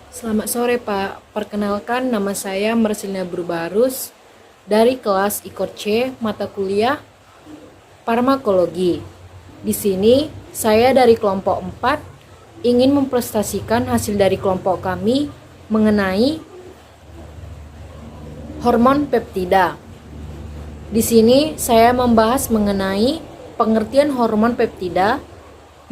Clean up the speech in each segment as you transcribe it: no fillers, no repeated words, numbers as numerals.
Selamat sore Pak, perkenalkan nama saya Marcelina Burbarus dari kelas IKOR C mata kuliah Farmakologi. Di sini saya dari kelompok 4 ingin mempresentasikan hasil dari kelompok kami mengenai hormon peptida. Di sini saya membahas mengenai pengertian hormon peptida,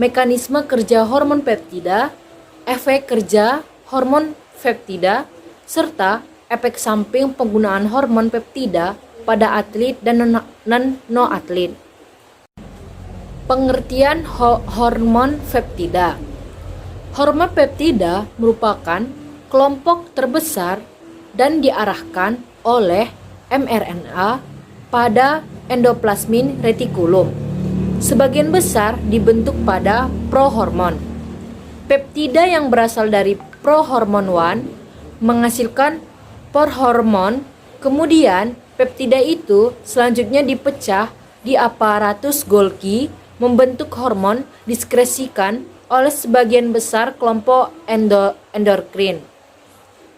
mekanisme kerja hormon peptida, efek kerja hormon peptida, serta efek samping penggunaan hormon peptida pada atlet dan non-atlet. Pengertian hormon peptida. Hormon peptida merupakan kelompok terbesar dan diarahkan oleh mRNA pada endoplasmin retikulum. Sebagian besar dibentuk pada prohormon. Peptida yang berasal dari prohormon 1 menghasilkan prohormon, kemudian peptida itu selanjutnya dipecah di aparatus Golgi membentuk hormon diskresikan oleh sebagian besar kelompok endokrin.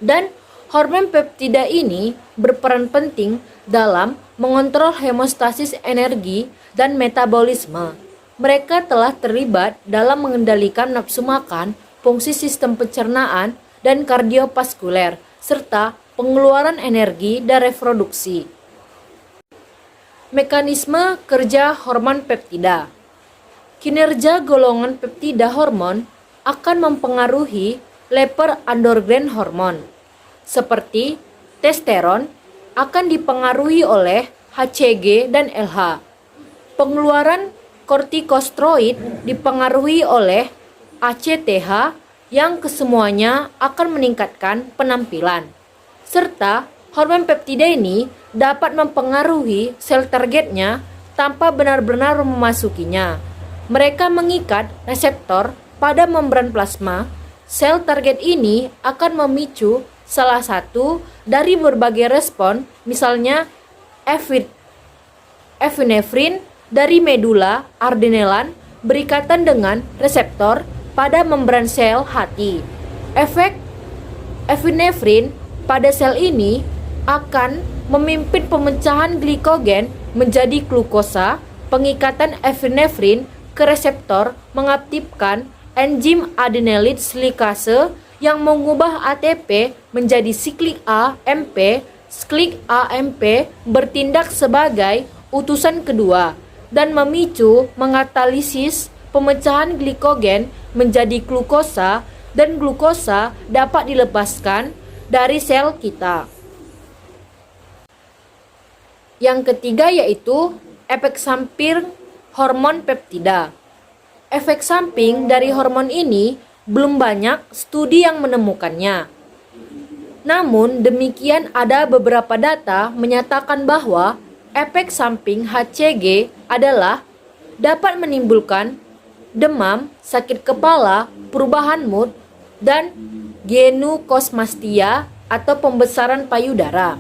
Dan hormon peptida ini berperan penting dalam mengontrol hemostasis energi dan metabolisme. Mereka telah terlibat dalam mengendalikan nafsu makan, fungsi sistem pencernaan, dan kardiovaskuler, serta pengeluaran energi dan reproduksi. Mekanisme kerja hormon peptida. Kinerja golongan peptida hormon akan mempengaruhi level androgen hormon, seperti testosteron akan dipengaruhi oleh HCG dan LH. Pengeluaran kortikosteroid dipengaruhi oleh ACTH yang kesemuanya akan meningkatkan penampilan. Serta hormon peptida ini dapat mempengaruhi sel targetnya tanpa benar-benar memasukinya. Mereka mengikat reseptor pada membran plasma. Sel target ini akan memicu salah satu dari berbagai respon, misalnya epinefrin dari medula adrenalan berikatan dengan reseptor pada membran sel hati. Efek epinefrin pada sel ini akan memimpin pemecahan glikogen menjadi glukosa. Pengikatan epinefrin ke reseptor mengaktifkan enzim adenylyl silikase yang mengubah ATP menjadi siklik AMP. Siklik AMP bertindak sebagai utusan kedua dan memicu mengatalisis pemecahan glikogen menjadi glukosa, dan glukosa dapat dilepaskan dari sel kita. Yang ketiga yaitu efek samping hormon peptida. Efek samping dari hormon ini belum banyak studi yang menemukannya. Namun demikian ada beberapa data menyatakan bahwa efek samping HCG adalah dapat menimbulkan demam, sakit kepala, perubahan mood, dan genukosmastia atau pembesaran payudara.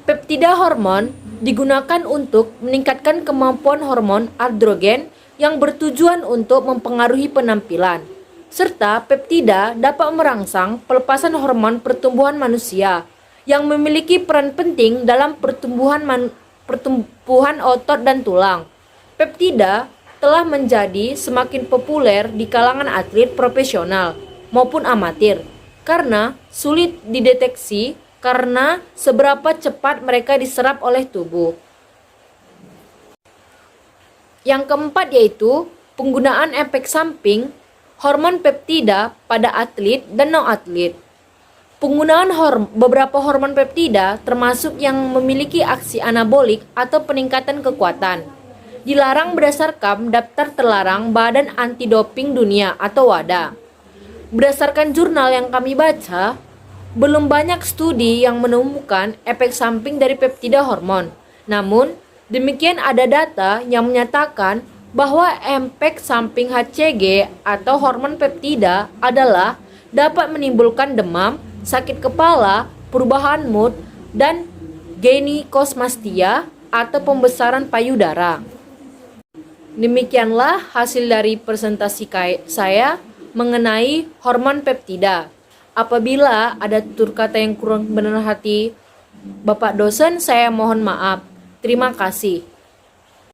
Peptida hormon digunakan untuk meningkatkan kemampuan hormon androgen yang bertujuan untuk mempengaruhi penampilan, serta peptida dapat merangsang pelepasan hormon pertumbuhan manusia yang memiliki peran penting dalam pertumbuhan otot dan tulang. Peptida telah menjadi semakin populer di kalangan atlet profesional maupun amatir karena sulit dideteksi karena seberapa cepat mereka diserap oleh tubuh. Yang keempat yaitu penggunaan efek samping hormon peptida pada atlet dan non-atlet. Penggunaan beberapa hormon peptida termasuk yang memiliki aksi anabolik atau peningkatan kekuatan dilarang berdasarkan daftar terlarang Badan Anti-Doping Dunia atau WADA. Berdasarkan jurnal yang kami baca, belum banyak studi yang menemukan efek samping dari peptida hormon. Namun, demikian ada data yang menyatakan bahwa efek samping HCG atau hormon peptida adalah dapat menimbulkan demam, sakit kepala, perubahan mood, dan genukosmastia atau pembesaran payudara. Demikianlah hasil dari presentasi saya mengenai hormon peptida. Apabila ada tutur kata yang kurang benar hati Bapak dosen, saya mohon maaf. Terima kasih.